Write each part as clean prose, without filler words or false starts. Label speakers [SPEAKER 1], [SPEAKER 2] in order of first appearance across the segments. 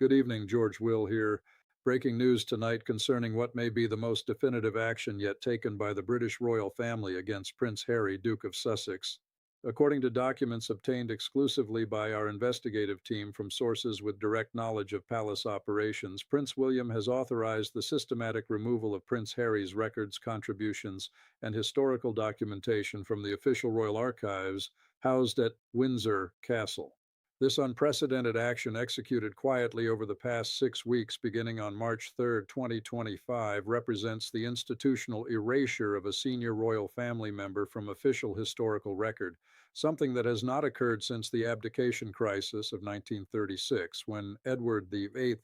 [SPEAKER 1] Good evening, George Will here. Breaking news tonight concerning what may be the most definitive action yet taken by the British royal family against Prince Harry, Duke of Sussex. According to documents obtained exclusively by our investigative team from sources with direct knowledge of palace operations, Prince William has authorized the systematic removal of Prince Harry's records, contributions, and historical documentation from the official royal archives housed at Windsor Castle. This unprecedented action, executed quietly over the past 6 weeks, beginning on March 3, 2025, represents the institutional erasure of a senior royal family member from official historical record, something that has not occurred since the abdication crisis of 1936, when Edward VIII's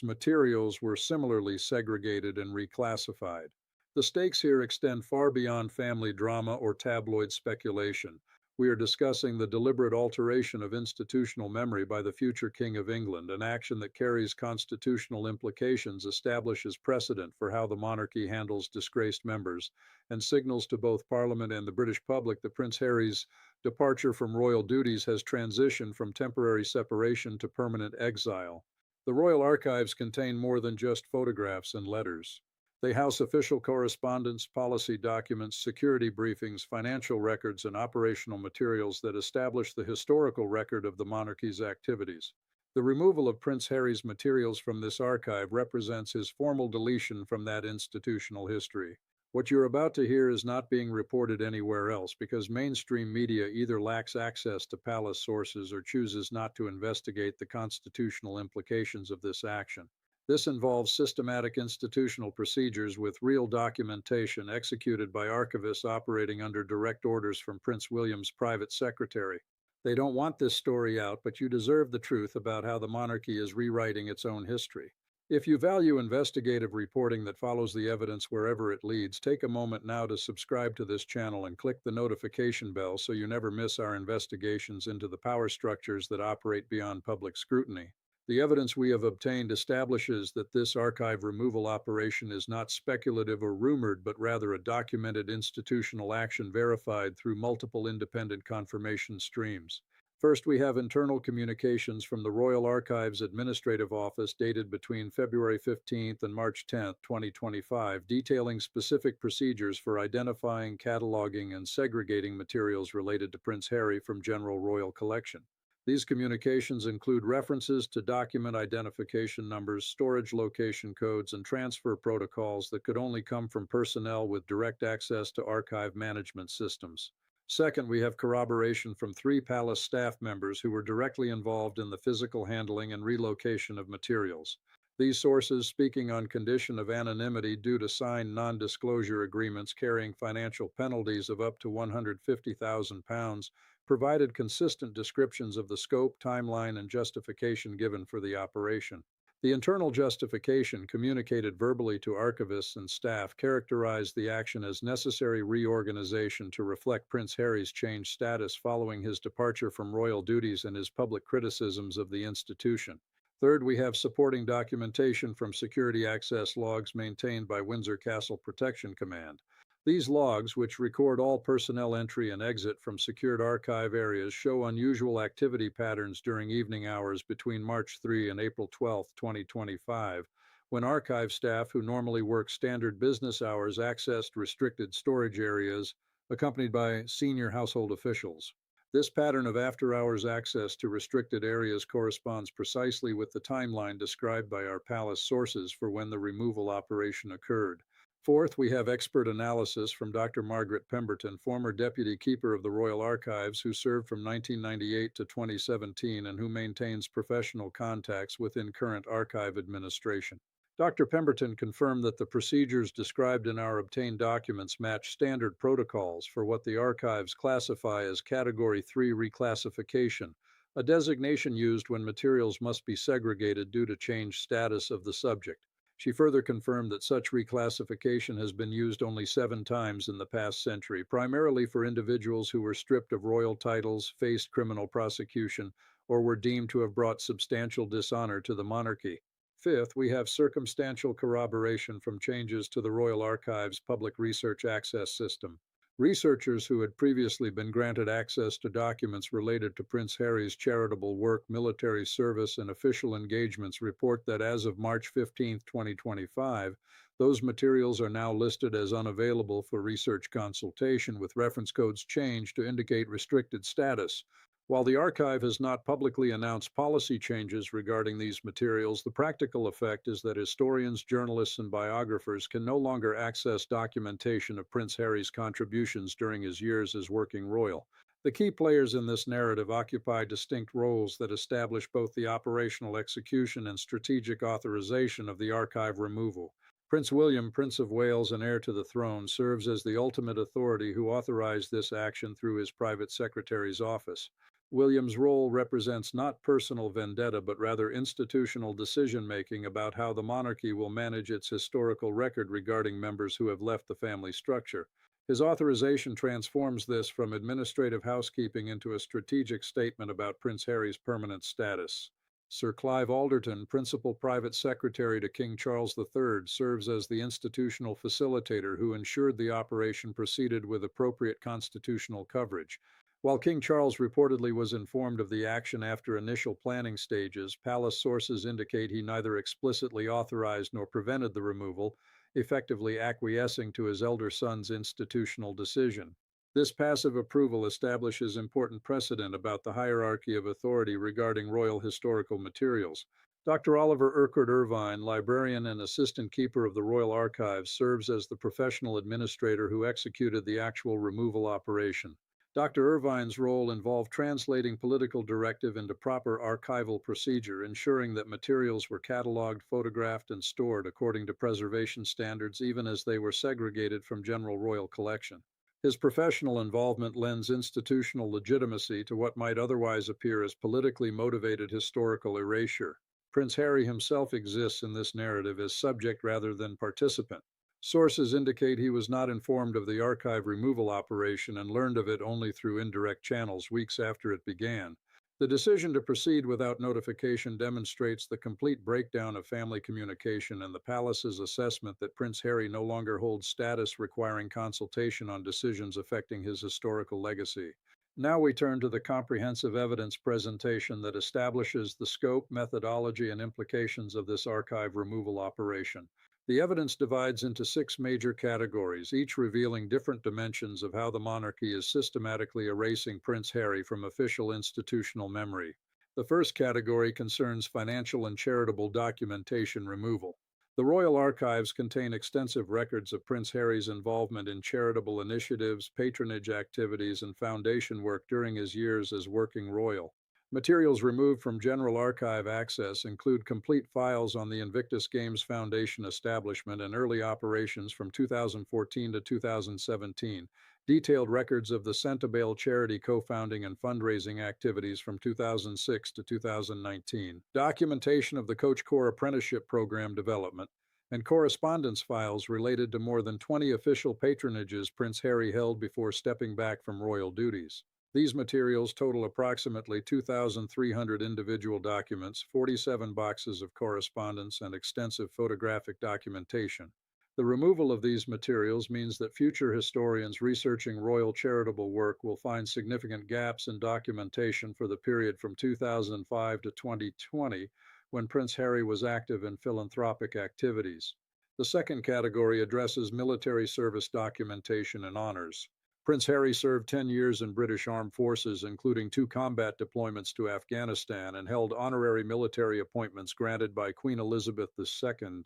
[SPEAKER 1] materials were similarly segregated and reclassified. The stakes here extend far beyond family drama or tabloid speculation. We are discussing the deliberate alteration of institutional memory by the future King of England, an action that carries constitutional implications, establishes precedent for how the monarchy handles disgraced members, and signals to both Parliament and the British public that Prince Harry's departure from royal duties has transitioned from temporary separation to permanent exile. The royal archives contain more than just photographs and letters. They house official correspondence, policy documents, security briefings, financial records, and operational materials that establish the historical record of the monarchy's activities. The removal of Prince Harry's materials from this archive represents his formal deletion from that institutional history. What you're about to hear is not being reported anywhere else because mainstream media either lacks access to palace sources or chooses not to investigate the constitutional implications of this action. This involves systematic institutional procedures with real documentation executed by archivists operating under direct orders from Prince William's private secretary. They don't want this story out, but you deserve the truth about how the monarchy is rewriting its own history. If you value investigative reporting that follows the evidence wherever it leads, take a moment now to subscribe to this channel and click the notification bell so you never miss our investigations into the power structures that operate beyond public scrutiny. The evidence we have obtained establishes that this archive removal operation is not speculative or rumored, but rather a documented institutional action verified through multiple independent confirmation streams. First, we have internal communications from the Royal Archives Administrative Office dated between February 15th and March 10th, 2025, detailing specific procedures for identifying, cataloging, and segregating materials related to Prince Harry from general royal collection. These communications include references to document identification numbers, storage location codes, and transfer protocols that could only come from personnel with direct access to archive management systems. Second, we have corroboration from 3 palace staff members who were directly involved in the physical handling and relocation of materials. These sources, speaking on condition of anonymity due to signed non-disclosure agreements carrying financial penalties of up to £150,000, provided consistent descriptions of the scope, timeline, and justification given for the operation. The internal justification, communicated verbally to archivists and staff, characterized the action as necessary reorganization to reflect Prince Harry's changed status following his departure from royal duties and his public criticisms of the institution. Third, we have supporting documentation from security access logs maintained by Windsor Castle Protection Command. These logs, which record all personnel entry and exit from secured archive areas, show unusual activity patterns during evening hours between March 3 and April 12, 2025, when archive staff who normally work standard business hours accessed restricted storage areas, accompanied by senior household officials. This pattern of after-hours access to restricted areas corresponds precisely with the timeline described by our palace sources for when the removal operation occurred. Fourth, we have expert analysis from Dr. Margaret Pemberton, former deputy keeper of the Royal Archives, who served from 1998 to 2017 and who maintains professional contacts within current archive administration. Dr. Pemberton confirmed that the procedures described in our obtained documents match standard protocols for what the archives classify as Category 3 reclassification, a designation used when materials must be segregated due to changed status of the subject. She further confirmed that such reclassification has been used only 7 times in the past century, primarily for individuals who were stripped of royal titles, faced criminal prosecution, or were deemed to have brought substantial dishonor to the monarchy. Fifth, we have circumstantial corroboration from changes to the Royal Archives public research access system. Researchers who had previously been granted access to documents related to Prince Harry's charitable work, military service, and official engagements report that as of March 15, 2025, those materials are now listed as unavailable for research consultation, with reference codes changed to indicate restricted status. While the archive has not publicly announced policy changes regarding these materials, the practical effect is that historians, journalists, and biographers can no longer access documentation of Prince Harry's contributions during his years as working royal. The key players in this narrative occupy distinct roles that establish both the operational execution and strategic authorization of the archive removal. Prince William, Prince of Wales and heir to the throne, serves as the ultimate authority who authorized this action through his private secretary's office. William's role represents not personal vendetta, but rather institutional decision-making about how the monarchy will manage its historical record regarding members who have left the family structure. His authorization transforms this from administrative housekeeping into a strategic statement about Prince Harry's permanent status. Sir Clive Alderton, Principal Private Secretary to King Charles III, serves as the institutional facilitator who ensured the operation proceeded with appropriate constitutional coverage. While King Charles reportedly was informed of the action after initial planning stages, palace sources indicate he neither explicitly authorized nor prevented the removal, effectively acquiescing to his elder son's institutional decision. This passive approval establishes important precedent about the hierarchy of authority regarding royal historical materials. Dr. Oliver Urquhart Irvine, librarian and assistant keeper of the Royal Archives, serves as the professional administrator who executed the actual removal operation. Dr. Irvine's role involved translating political directive into proper archival procedure, ensuring that materials were cataloged, photographed, and stored according to preservation standards, even as they were segregated from general royal collection. His professional involvement lends institutional legitimacy to what might otherwise appear as politically motivated historical erasure. Prince Harry himself exists in this narrative as subject rather than participant. Sources indicate he was not informed of the archive removal operation and learned of it only through indirect channels weeks after it began. The decision to proceed without notification demonstrates the complete breakdown of family communication and the palace's assessment that Prince Harry no longer holds status requiring consultation on decisions affecting his historical legacy. Now we turn to the comprehensive evidence presentation that establishes the scope, methodology, and implications of this archive removal operation. The evidence divides into 6 major categories, each revealing different dimensions of how the monarchy is systematically erasing Prince Harry from official institutional memory. The first category concerns financial and charitable documentation removal. The Royal Archives contain extensive records of Prince Harry's involvement in charitable initiatives, patronage activities, and foundation work during his years as working royal. Materials removed from general archive access include complete files on the Invictus Games Foundation establishment and early operations from 2014 to 2017, detailed records of the Centabale charity co-founding and fundraising activities from 2006 to 2019, documentation of the Coach Corps apprenticeship program development, and correspondence files related to more than 20 official patronages Prince Harry held before stepping back from royal duties. These materials total approximately 2,300 individual documents, 47 boxes of correspondence, and extensive photographic documentation. The removal of these materials means that future historians researching royal charitable work will find significant gaps in documentation for the period from 2005 to 2020, when Prince Harry was active in philanthropic activities. The second category addresses military service documentation and honors. Prince Harry served 10 years in British Armed Forces, including 2 combat deployments to Afghanistan, and held honorary military appointments granted by Queen Elizabeth II.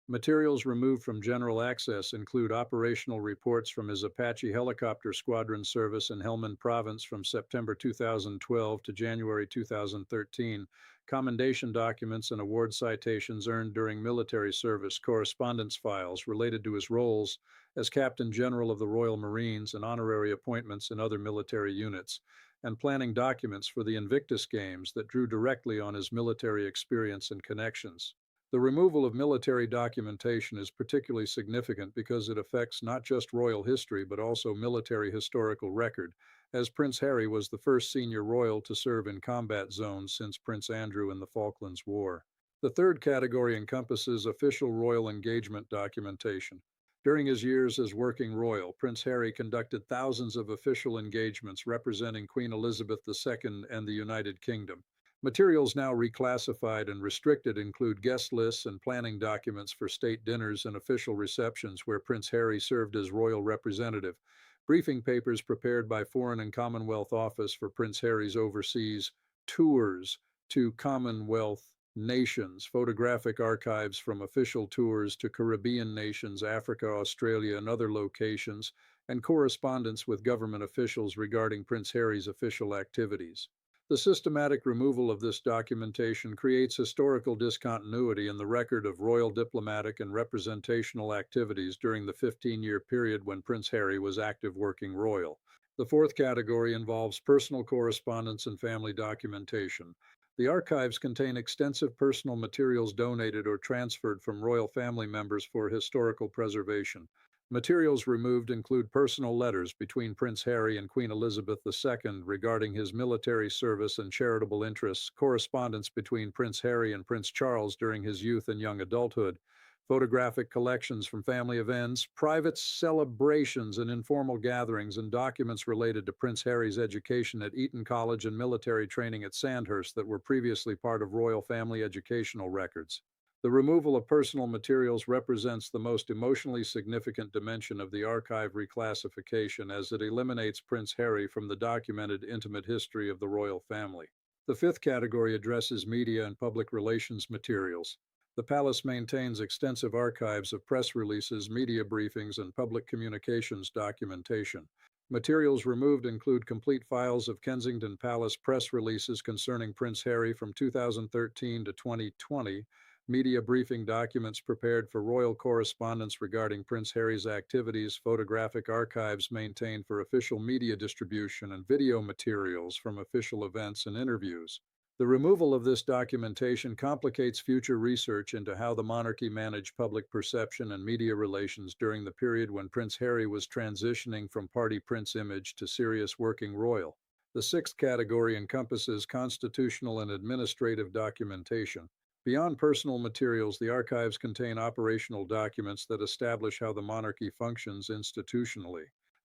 [SPEAKER 1] Materials removed from general access include operational reports from his Apache helicopter squadron service in Helmand Province from September 2012 to January 2013, commendation documents and award citations earned during military service, correspondence files related to his roles as Captain General of the Royal Marines and honorary appointments in other military units, and planning documents for the Invictus Games that drew directly on his military experience and connections. The removal of military documentation is particularly significant because it affects not just royal history but also military historical record, as Prince Harry was the first senior royal to serve in combat zones since Prince Andrew in the Falklands War. The third category encompasses official royal engagement documentation. During his years as working royal, Prince Harry conducted thousands of official engagements representing Queen Elizabeth II and the United Kingdom. Materials now reclassified and restricted include guest lists and planning documents for state dinners and official receptions where Prince Harry served as royal representative, briefing papers prepared by Foreign and Commonwealth Office for Prince Harry's overseas tours to Commonwealth nations, photographic archives from official tours to Caribbean nations, Africa, Australia, and other locations, and correspondence with government officials regarding Prince Harry's official activities. The systematic removal of this documentation creates historical discontinuity in the record of royal diplomatic and representational activities during the 15-year period when Prince Harry was active working royal. The fourth category involves personal correspondence and family documentation. The archives contain extensive personal materials donated or transferred from royal family members for historical preservation. Materials removed include personal letters between Prince Harry and Queen Elizabeth II regarding his military service and charitable interests, correspondence between Prince Harry and Prince Charles during his youth and young adulthood, photographic collections from family events, private celebrations and informal gatherings, and documents related to Prince Harry's education at Eton College and military training at Sandhurst that were previously part of royal family educational records. The removal of personal materials represents the most emotionally significant dimension of the archive reclassification as it eliminates Prince Harry from the documented intimate history of the royal family. The fifth category addresses media and public relations materials. The palace maintains extensive archives of press releases, media briefings, and public communications documentation. Materials removed include complete files of Kensington Palace press releases concerning Prince Harry from 2013 to 2020, media briefing documents prepared for royal correspondence regarding Prince Harry's activities, photographic archives maintained for official media distribution, and video materials from official events and interviews. The removal of this documentation complicates future research into how the monarchy managed public perception and media relations during the period when Prince Harry was transitioning from party prince image to serious working royal. The sixth category encompasses constitutional and administrative documentation. Beyond personal materials, the archives contain operational documents that establish how the monarchy functions institutionally.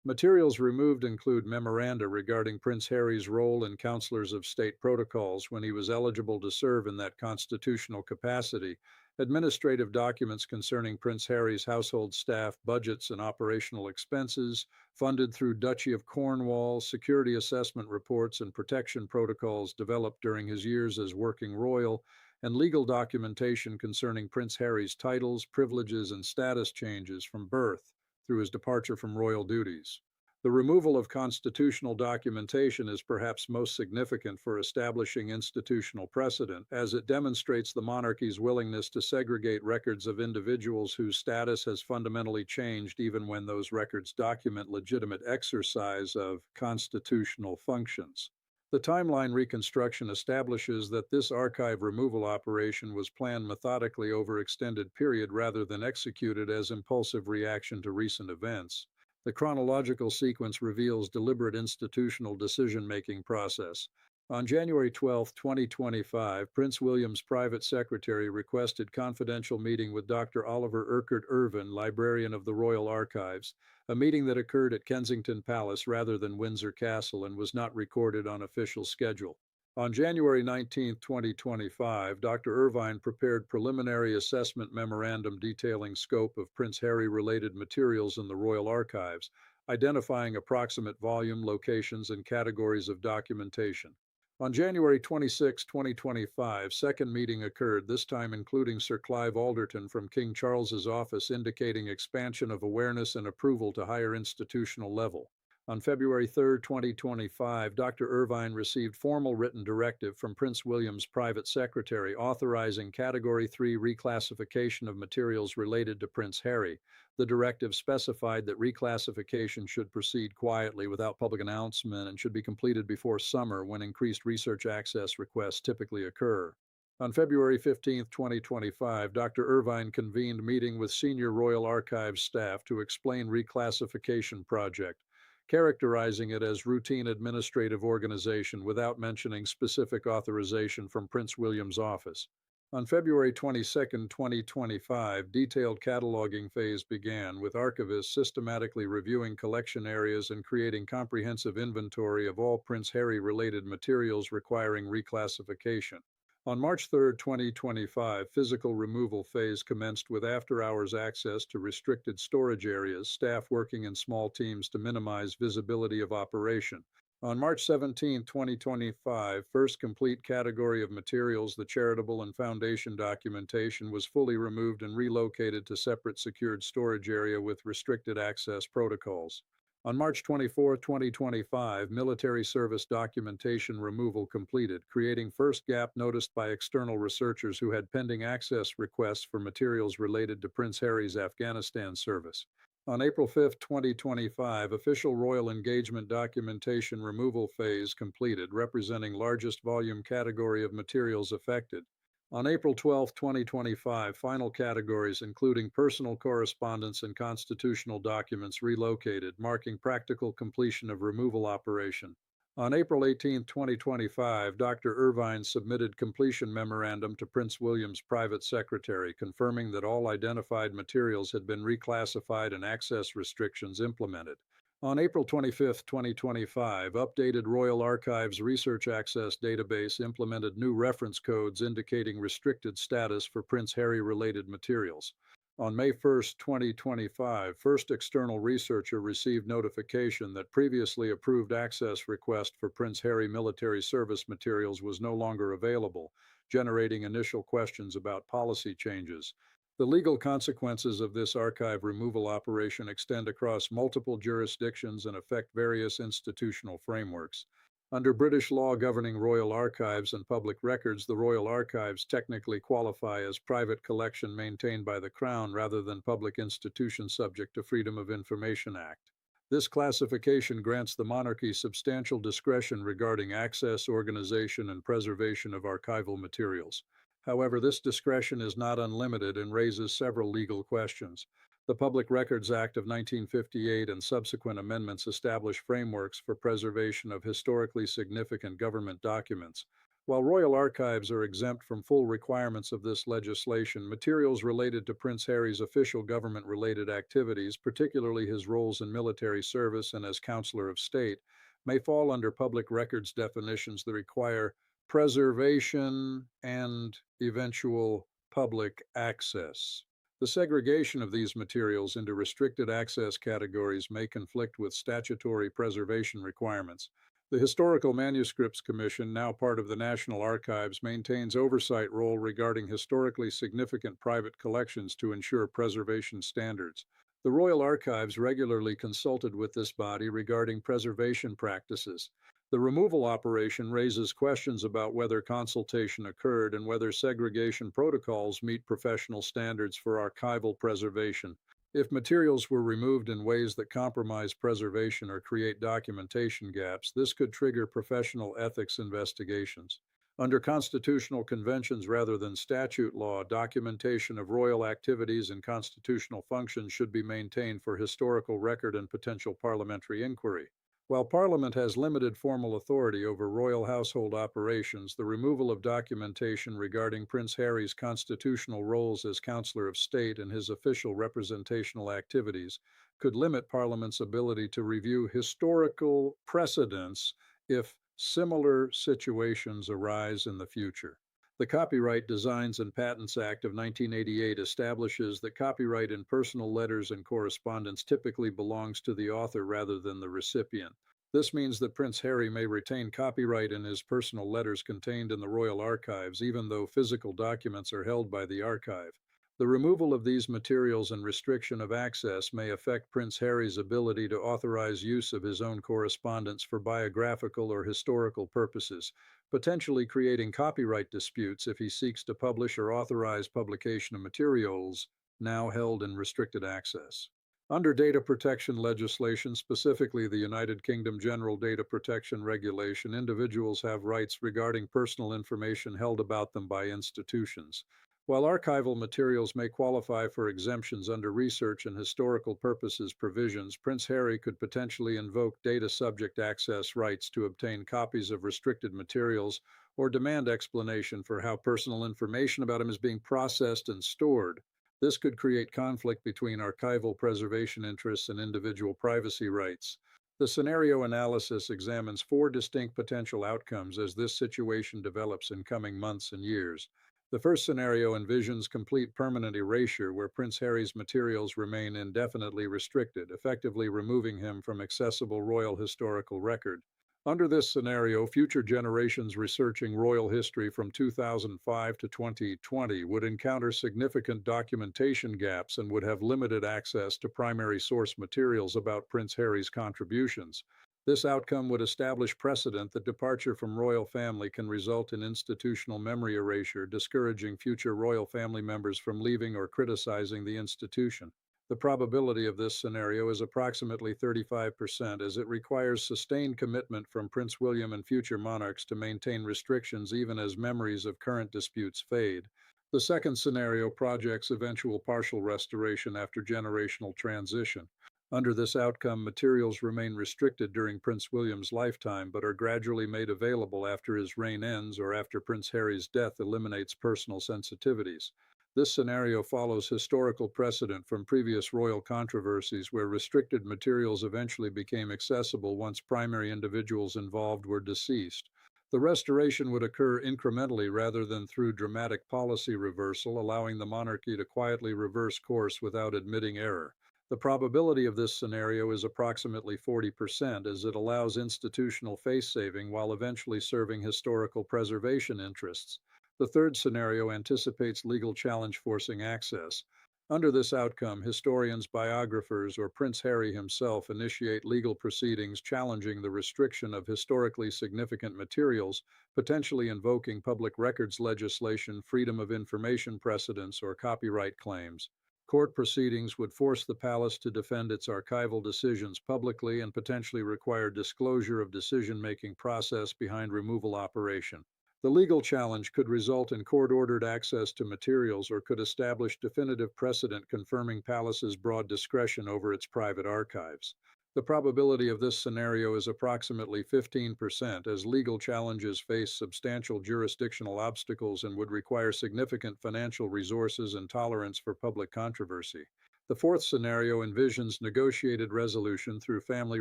[SPEAKER 1] Materials removed include memoranda regarding Prince Harry's role in Councilors of State protocols when he was eligible to serve in that constitutional capacity, administrative documents concerning Prince Harry's household staff, budgets, and operational expenses, funded through Duchy of Cornwall, security assessment reports and protection protocols developed during his years as working royal, and legal documentation concerning Prince Harry's titles, privileges, and status changes from birth through his departure from royal duties. The removal of constitutional documentation is perhaps most significant for establishing institutional precedent, as it demonstrates the monarchy's willingness to segregate records of individuals whose status has fundamentally changed even when those records document legitimate exercise of constitutional functions. The timeline reconstruction establishes that this archive removal operation was planned methodically over extended period rather than executed as impulsive reaction to recent events. The chronological sequence reveals deliberate institutional decision-making process. On January 12, 2025, Prince William's private secretary requested confidential meeting with Dr. Oliver Urquhart Irvine, librarian of the Royal Archives, a meeting that occurred at Kensington Palace rather than Windsor Castle and was not recorded on official schedule. On January 19, 2025, Dr. Irvine prepared preliminary assessment memorandum detailing scope of Prince Harry-related materials in the Royal Archives, identifying approximate volume, locations, and categories of documentation. On January 26, 2025, second meeting occurred, this time including Sir Clive Alderton from King Charles's office, indicating expansion of awareness and approval to higher institutional level. On February 3, 2025, Dr. Irvine received formal written directive from Prince William's private secretary authorizing Category 3 reclassification of materials related to Prince Harry. The directive specified that reclassification should proceed quietly without public announcement and should be completed before summer, when increased research access requests typically occur. On February 15, 2025, Dr. Irvine convened a meeting with senior Royal Archives staff to explain reclassification project, characterizing it as routine administrative organization without mentioning specific authorization from Prince William's office. On February 22, 2025, detailed cataloging phase began, with archivists systematically reviewing collection areas and creating comprehensive inventory of all Prince Harry-related materials requiring reclassification. On March 3, 2025, physical removal phase commenced with after-hours access to restricted storage areas, staff working in small teams to minimize visibility of operation. On March 17, 2025, first complete category of materials, the charitable and foundation documentation, was fully removed and relocated to separate secured storage area with restricted access protocols. On March 24, 2025, military service documentation removal completed, creating first gap noticed by external researchers who had pending access requests for materials related to Prince Harry's Afghanistan service. On April 5, 2025, official royal engagement documentation removal phase completed, representing largest volume category of materials affected. On April 12, 2025, final categories including personal correspondence and constitutional documents relocated, marking practical completion of removal operation. On April 18, 2025, Dr. Irvine submitted completion memorandum to Prince William's private secretary, confirming that all identified materials had been reclassified and access restrictions implemented. On April 25, 2025, updated Royal Archives Research Access Database implemented new reference codes indicating restricted status for Prince Harry-related materials. On May 1, 2025, first external researcher received notification that previously approved access request for Prince Harry military service materials was no longer available, generating initial questions about policy changes. The legal consequences of this archive removal operation extend across multiple jurisdictions and affect various institutional frameworks. Under British law governing royal archives and public records, the Royal Archives technically qualify as private collection maintained by the Crown rather than public institution subject to Freedom of Information Act. This classification grants the monarchy substantial discretion regarding access, organization, and preservation of archival materials. However, this discretion is not unlimited and raises several legal questions. The Public Records Act of 1958 and subsequent amendments establish frameworks for preservation of historically significant government documents. While royal archives are exempt from full requirements of this legislation, materials related to Prince Harry's official government-related activities, particularly his roles in military service and as Counselor of State, may fall under public records definitions that require preservation and eventual public access. The segregation of these materials into restricted access categories may conflict with statutory preservation requirements. The Historical Manuscripts Commission, now part of the National Archives, maintains oversight role regarding historically significant private collections to ensure preservation standards. The Royal Archives regularly consulted with this body regarding preservation practices. The removal operation raises questions about whether consultation occurred and whether segregation protocols meet professional standards for archival preservation. If materials were removed in ways that compromise preservation or create documentation gaps, this could trigger professional ethics investigations. Under constitutional conventions rather than statute law, documentation of royal activities and constitutional functions should be maintained for historical record and potential parliamentary inquiry. While Parliament has limited formal authority over royal household operations, the removal of documentation regarding Prince Harry's constitutional roles as Counselor of State and his official representational activities could limit Parliament's ability to review historical precedents if similar situations arise in the future. The Copyright Designs and Patents Act of 1988 establishes that copyright in personal letters and correspondence typically belongs to the author rather than the recipient. This means that Prince Harry may retain copyright in his personal letters contained in the Royal Archives, even though physical documents are held by the archive. The removal of these materials and restriction of access may affect Prince Harry's ability to authorize use of his own correspondence for biographical or historical purposes, potentially creating copyright disputes if he seeks to publish or authorize publication of materials now held in restricted access. Under data protection legislation, specifically the United Kingdom General Data Protection Regulation, individuals have rights regarding personal information held about them by institutions. While archival materials may qualify for exemptions under research and historical purposes provisions, Prince Harry could potentially invoke data subject access rights to obtain copies of restricted materials or demand explanation for how personal information about him is being processed and stored. This could create conflict between archival preservation interests and individual privacy rights. The scenario analysis examines four distinct potential outcomes as this situation develops in coming months and years. The first scenario envisions complete permanent erasure where Prince Harry's materials remain indefinitely restricted, effectively removing him from accessible royal historical record. Under this scenario, future generations researching royal history from 2005 to 2020 would encounter significant documentation gaps and would have limited access to primary source materials about Prince Harry's contributions. This outcome would establish precedent that departure from royal family can result in institutional memory erasure, discouraging future royal family members from leaving or criticizing the institution. The probability of this scenario is approximately 35%, as it requires sustained commitment from Prince William and future monarchs to maintain restrictions even as memories of current disputes fade. The second scenario projects eventual partial restoration after generational transition. Under this outcome, materials remain restricted during Prince William's lifetime but are gradually made available after his reign ends or after Prince Harry's death eliminates personal sensitivities. This scenario follows historical precedent from previous royal controversies where restricted materials eventually became accessible once primary individuals involved were deceased. The restoration would occur incrementally rather than through dramatic policy reversal, allowing the monarchy to quietly reverse course without admitting error. The probability of this scenario is approximately 40%, as it allows institutional face saving while eventually serving historical preservation interests. The third scenario anticipates legal challenge forcing access. Under this outcome, historians, biographers, or Prince Harry himself initiate legal proceedings challenging the restriction of historically significant materials, potentially invoking public records legislation, freedom of information precedents, or copyright claims. Court proceedings would force the palace to defend its archival decisions publicly and potentially require disclosure of decision-making process behind removal operation. The legal challenge could result in court-ordered access to materials or could establish definitive precedent confirming palace's broad discretion over its private archives. The probability of this scenario is approximately 15%, as legal challenges face substantial jurisdictional obstacles and would require significant financial resources and tolerance for public controversy. The fourth scenario envisions negotiated resolution through family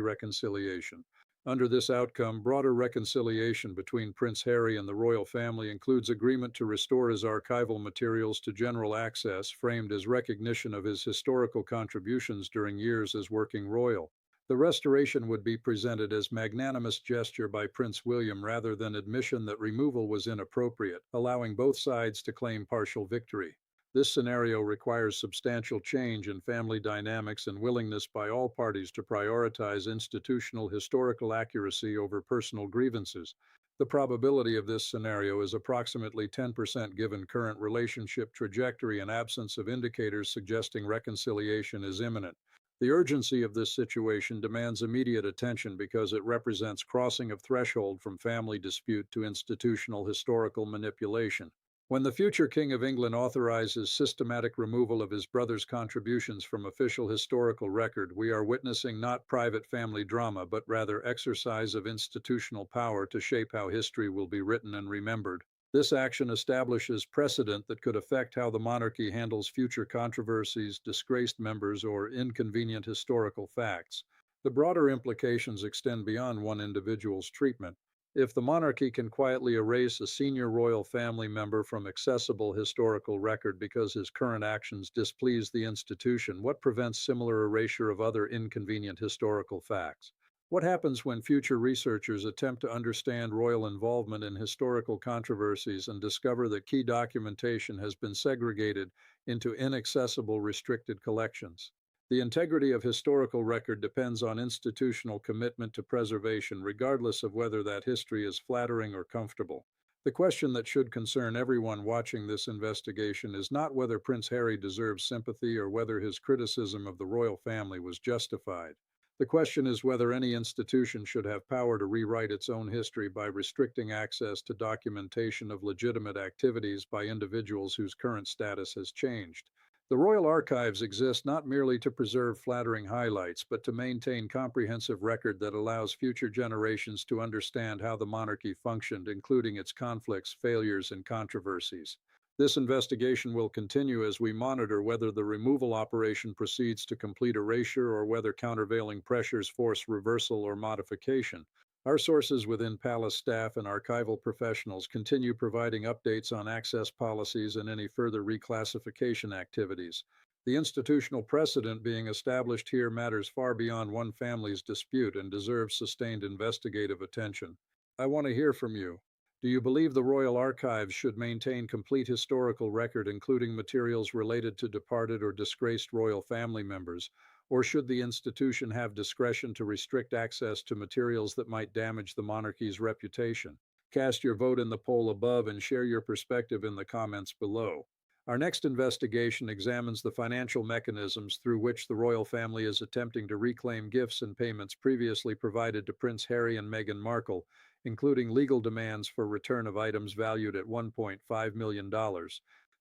[SPEAKER 1] reconciliation. Under this outcome, broader reconciliation between Prince Harry and the royal family includes agreement to restore his archival materials to general access, framed as recognition of his historical contributions during years as working royal. The restoration would be presented as magnanimous gesture by Prince William rather than admission that removal was inappropriate, allowing both sides to claim partial victory. This scenario requires substantial change in family dynamics and willingness by all parties to prioritize institutional historical accuracy over personal grievances. The probability of this scenario is approximately 10% given current relationship trajectory and absence of indicators suggesting reconciliation is imminent. The urgency of this situation demands immediate attention because it represents crossing of threshold from family dispute to institutional historical manipulation. When the future King of England authorizes systematic removal of his brother's contributions from official historical record, we are witnessing not private family drama, but rather exercise of institutional power to shape how history will be written and remembered. This action establishes precedent that could affect how the monarchy handles future controversies, disgraced members, or inconvenient historical facts. The broader implications extend beyond one individual's treatment. If the monarchy can quietly erase a senior royal family member from accessible historical record because his current actions displease the institution, what prevents similar erasure of other inconvenient historical facts? What happens when future researchers attempt to understand royal involvement in historical controversies and discover that key documentation has been segregated into inaccessible restricted collections? The integrity of historical record depends on institutional commitment to preservation, regardless of whether that history is flattering or comfortable. The question that should concern everyone watching this investigation is not whether Prince Harry deserves sympathy or whether his criticism of the royal family was justified. The question is whether any institution should have power to rewrite its own history by restricting access to documentation of legitimate activities by individuals whose current status has changed. The Royal Archives exist not merely to preserve flattering highlights, but to maintain comprehensive record that allows future generations to understand how the monarchy functioned, including its conflicts, failures, and controversies. This investigation will continue as we monitor whether the removal operation proceeds to complete erasure or whether countervailing pressures force reversal or modification. Our sources within Palace staff and archival professionals continue providing updates on access policies and any further reclassification activities. The institutional precedent being established here matters far beyond one family's dispute and deserves sustained investigative attention. I want to hear from you. Do you believe the Royal Archives should maintain complete historical record, including materials related to departed or disgraced royal family members? Or should the institution have discretion to restrict access to materials that might damage the monarchy's reputation? Cast your vote in the poll above and share your perspective in the comments below. Our next investigation examines the financial mechanisms through which the royal family is attempting to reclaim gifts and payments previously provided to Prince Harry and Meghan Markle, including legal demands for return of items valued at $1.5 million.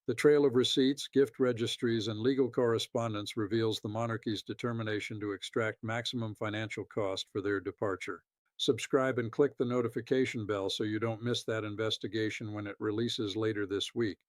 [SPEAKER 1] The trail of receipts, gift registries, and legal correspondence reveals the monarchy's determination to extract maximum financial cost for their departure. Subscribe and click the notification bell so you don't miss that investigation when it releases later this week.